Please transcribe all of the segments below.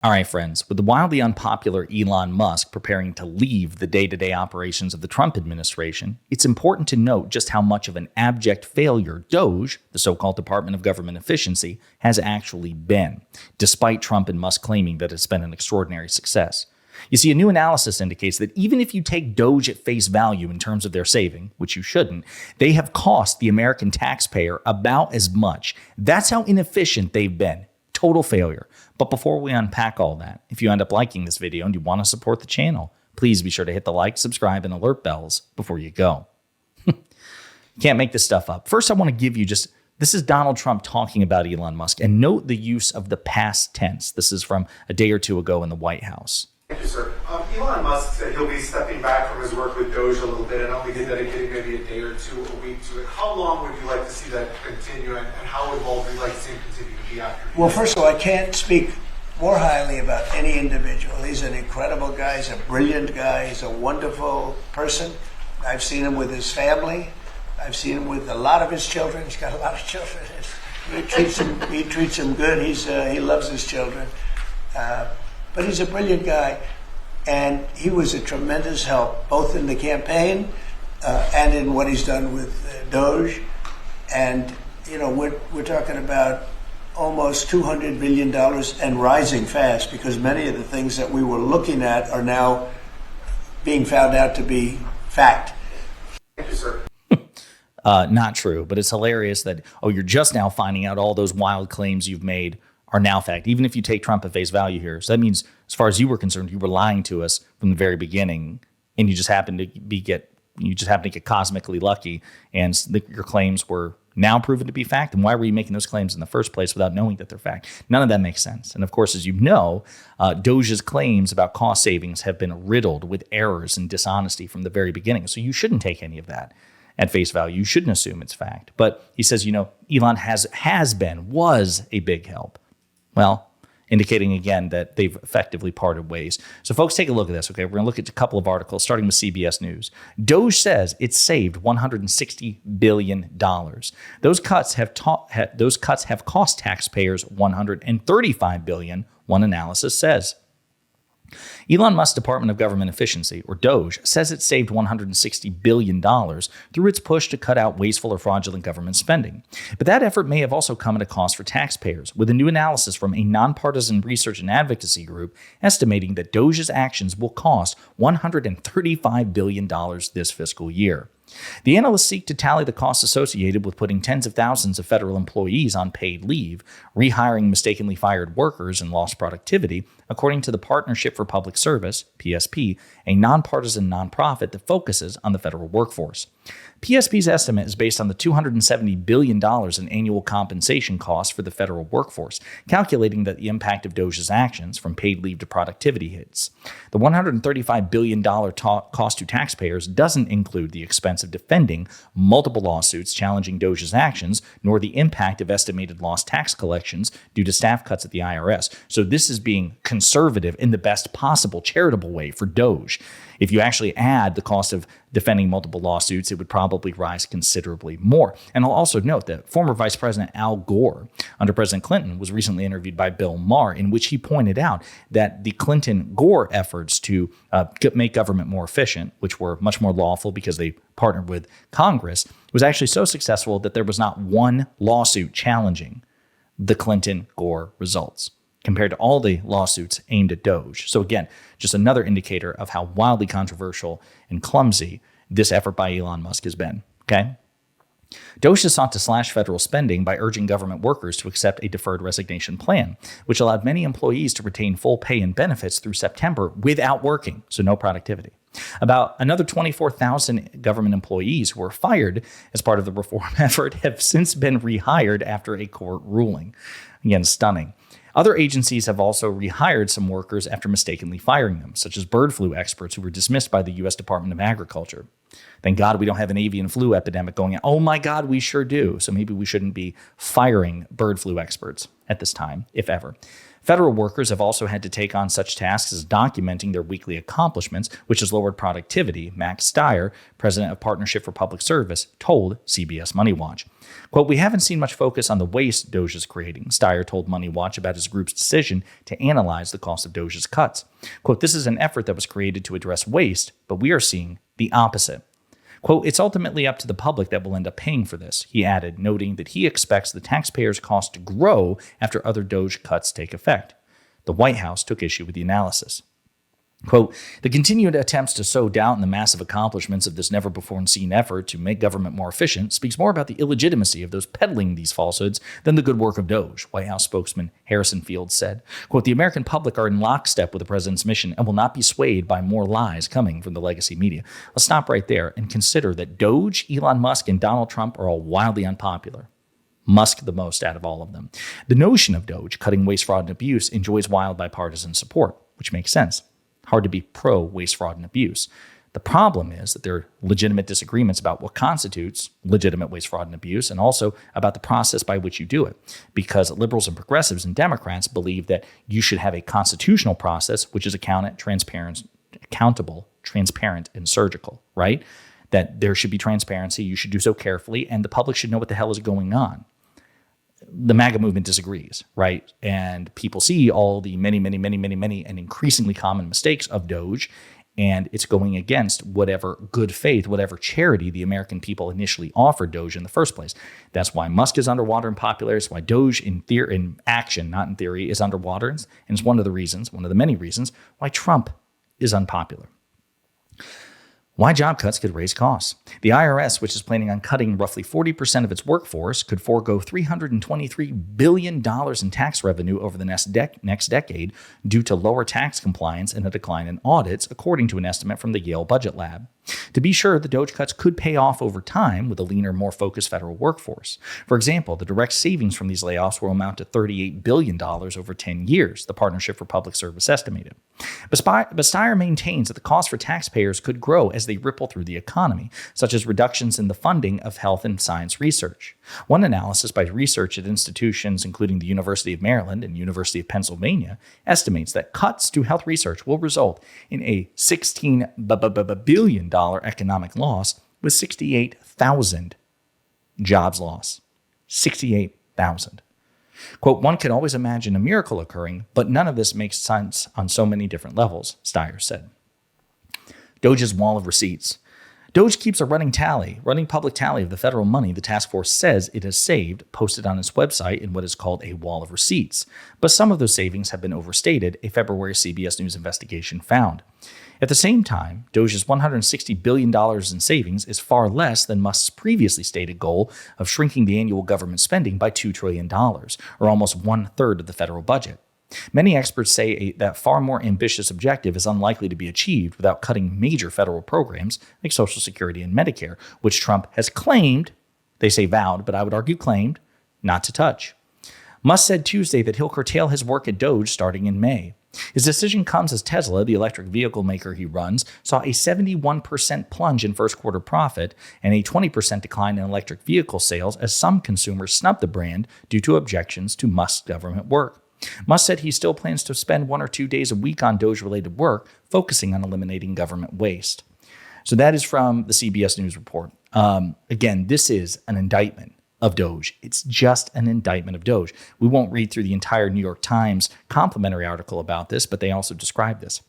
All right, friends, with the wildly unpopular Elon Musk preparing to leave the day-to-day operations of the Trump administration, it's important to note just how much of an abject failure DOGE, the so-called Department of Government Efficiency, has actually been, despite Trump and Musk claiming that it's been an extraordinary success. You see, a new analysis indicates that even if you take DOGE at face value in terms of their saving, which you shouldn't, they have cost the American taxpayer about as much. That's how inefficient they've been. Total failure. But before we unpack all that, if you end up liking this video and you want to support the channel, please be sure to hit the like, subscribe, and alert bells before you go. You can't make this stuff up. First, I want to give you this is Donald Trump talking about Elon Musk, and note the use of the past tense. This is from a day or two ago in the White House. Thank you, sir. Elon Musk said he'll be stepping back from his work with DOGE a little bit and only dedicating maybe a day or two a week to it. How long would you like to see that continue, and how involved would you like to see him continue to be after? Well, first of all, I can't speak more highly about any individual. He's an incredible guy. He's a brilliant guy. He's a wonderful person. I've seen him with his family. I've seen him with a lot of his children. He's got a lot of children. He treats them good. He loves his children. But he's a brilliant guy, and he was a tremendous help, both in the campaign and in what he's done with DOGE. And, you know, we're talking about almost $200 billion and rising fast, because many of the things that we were looking at are now being found out to be fact. Thank you, sir. Not true, but it's hilarious that, you're just now finding out all those wild claims you've made are now fact, even if you take Trump at face value here. So that means, as far as you were concerned, you were lying to us from the very beginning, and you just happened to get cosmically lucky, and your claims were now proven to be fact. And why were you making those claims in the first place without knowing that they're fact? None of that makes sense. And of course, as you know, DOGE's claims about cost savings have been riddled with errors and dishonesty from the very beginning. So you shouldn't take any of that at face value. You shouldn't assume it's fact. But he says, Elon was a big help. Well, indicating again that they've effectively parted ways. So folks, take a look at this, okay? We're going to look at a couple of articles, starting with CBS News. DOGE says it saved $160 billion. Those cuts have cost taxpayers $135 billion, one analysis says. Elon Musk's Department of Government Efficiency, or DOGE, says it saved $160 billion through its push to cut out wasteful or fraudulent government spending. But that effort may have also come at a cost for taxpayers, with a new analysis from a nonpartisan research and advocacy group estimating that DOGE's actions will cost $135 billion this fiscal year. The analysts seek to tally the costs associated with putting tens of thousands of federal employees on paid leave, rehiring mistakenly fired workers, and lost productivity, according to the Partnership for Public Service, PSP, a nonpartisan nonprofit that focuses on the federal workforce. PSP's estimate is based on the $270 billion in annual compensation costs for the federal workforce, calculating that the impact of DOGE's actions, from paid leave to productivity hits. The $135 billion cost to taxpayers doesn't include the expense of defending multiple lawsuits challenging DOGE's actions, nor the impact of estimated lost tax collections due to staff cuts at the IRS. So this is being conservative in the best possible charitable way for DOGE. If you actually add the cost of defending multiple lawsuits, it would probably rise considerably more. And I'll also note that former Vice President Al Gore, under President Clinton, was recently interviewed by Bill Maher, in which he pointed out that the Clinton-Gore efforts to make government more efficient, which were much more lawful because they partnered with Congress, was actually so successful that there was not one lawsuit challenging the Clinton-Gore results, compared to all the lawsuits aimed at DOGE. So again, just another indicator of how wildly controversial and clumsy this effort by Elon Musk has been, okay? DOGE has sought to slash federal spending by urging government workers to accept a deferred resignation plan, which allowed many employees to retain full pay and benefits through September without working, so no productivity. About another 24,000 government employees who were fired as part of the reform effort have since been rehired after a court ruling. Again, stunning. Other agencies have also rehired some workers after mistakenly firing them, such as bird flu experts who were dismissed by the U.S. Department of Agriculture. Thank God we don't have an avian flu epidemic going on. Oh my God, we sure do. So maybe we shouldn't be firing bird flu experts at this time, if ever. Federal workers have also had to take on such tasks as documenting their weekly accomplishments, which has lowered productivity, Max Stier, president of Partnership for Public Service, told CBS Money Watch. Quote, "We haven't seen much focus on the waste DOGE is creating," Stier told Money Watch about his group's decision to analyze the cost of DOGE's cuts. Quote, "This is an effort that was created to address waste, but we are seeing the opposite." Quote, "It's ultimately up to the public that will end up paying for this," he added, noting that he expects the taxpayers' cost to grow after other DOGE cuts take effect. The White House took issue with the analysis. Quote, "The continued attempts to sow doubt in the massive accomplishments of this never-before-seen effort to make government more efficient speaks more about the illegitimacy of those peddling these falsehoods than the good work of DOGE," White House spokesman Harrison Fields said. Quote, "The American public are in lockstep with the president's mission and will not be swayed by more lies coming from the legacy media." Let's stop right there and consider that DOGE, Elon Musk, and Donald Trump are all wildly unpopular. Musk the most out of all of them. The notion of DOGE, cutting waste, fraud, and abuse, enjoys wild bipartisan support, which makes sense. Hard to be pro-waste, fraud, and abuse. The problem is that there are legitimate disagreements about what constitutes legitimate waste, fraud, and abuse, and also about the process by which you do it. Because liberals and progressives and Democrats believe that you should have a constitutional process which is accountable, transparent, and surgical, right? That there should be transparency, you should do so carefully, and the public should know what the hell is going on. The MAGA movement disagrees, right? And people see all the many, and increasingly common mistakes of DOGE, and it's going against whatever good faith, whatever charity the American people initially offered DOGE in the first place. That's why Musk is underwater in popularity. It's why DOGE in action, not in theory, is underwater. And it's one of the many reasons why Trump is unpopular. Why job cuts could raise costs. The IRS, which is planning on cutting roughly 40% of its workforce, could forego $323 billion in tax revenue over the next decade due to lower tax compliance and a decline in audits, according to an estimate from the Yale Budget Lab. To be sure, the DOGE cuts could pay off over time with a leaner, more focused federal workforce. For example, the direct savings from these layoffs will amount to $38 billion over 10 years, the Partnership for Public Service estimated. But Stier maintains that the cost for taxpayers could grow as they ripple through the economy, such as reductions in the funding of health and science research. One analysis by research at institutions including the University of Maryland and University of Pennsylvania estimates that cuts to health research will result in a $16 billion economic loss with 68,000 jobs lost. 68,000. Quote, "One could always imagine a miracle occurring, but none of this makes sense on so many different levels," Stier said. DOGE's wall of receipts. DOGE keeps a running public tally of the federal money the task force says it has saved, posted on its website in what is called a wall of receipts. But some of those savings have been overstated, a February CBS News investigation found. At the same time, DOGE's $160 billion in savings is far less than Musk's previously stated goal of shrinking the annual government spending by $2 trillion, or almost one-third of the federal budget. Many experts say that far more ambitious objective is unlikely to be achieved without cutting major federal programs like Social Security and Medicare, which Trump has claimed, they say vowed, but I would argue claimed, not to touch. Musk said Tuesday that he'll curtail his work at DOGE starting in May. His decision comes as Tesla, the electric vehicle maker he runs, saw a 71% plunge in first quarter profit and a 20% decline in electric vehicle sales as some consumers snubbed the brand due to objections to Musk's government work. Musk said he still plans to spend 1 or 2 days a week on DOGE-related work, focusing on eliminating government waste. So that is from the CBS News report. Again, this is an indictment of DOGE. It's just an indictment of DOGE. We won't read through the entire New York Times complimentary article about this, but they also describe this.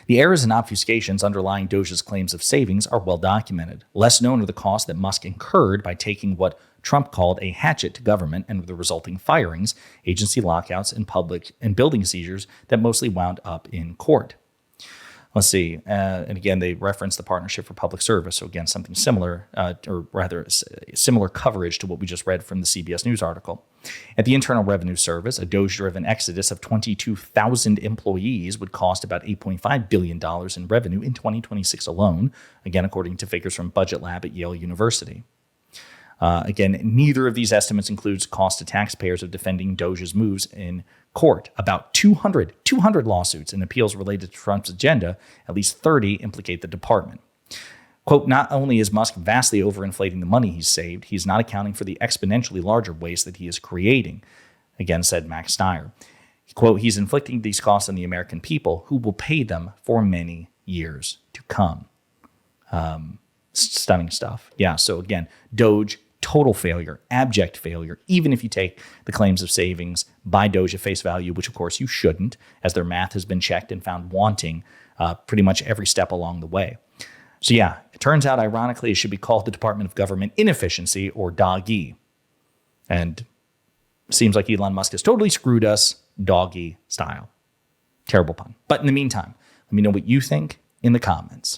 The errors and obfuscations underlying DOGE's claims of savings are well documented. Less known are the costs that Musk incurred by taking what Trump called a hatchet to government and the resulting firings, agency lockouts, and public and building seizures that mostly wound up in court. Let's see. And again, they reference the Partnership for Public Service. So again, something similar, or rather similar coverage to what we just read from the CBS News article. At the Internal Revenue Service, a DOGE-driven exodus of 22,000 employees would cost about $8.5 billion in revenue in 2026 alone, again, according to figures from Budget Lab at Yale University. Again, neither of these estimates includes cost to taxpayers of defending DOGE's moves in court. About 200 lawsuits and appeals related to Trump's agenda, at least 30 implicate the department. Quote, "Not only is Musk vastly overinflating the money he's saved, he's not accounting for the exponentially larger waste that he is creating," again said Max Stier. Quote, he's inflicting these costs on the American people who will pay them for many years to come. Stunning stuff. Yeah, so again, Doge, total failure, abject failure, even if you take the claims of savings by Doge at face value, which of course you shouldn't, as their math has been checked and found wanting pretty much every step along the way. So yeah, it turns out, ironically, it should be called the Department of Government Inefficiency, or DOGE. And seems like Elon Musk has totally screwed us, doggy style. Terrible pun. But in the meantime, let me know what you think in the comments.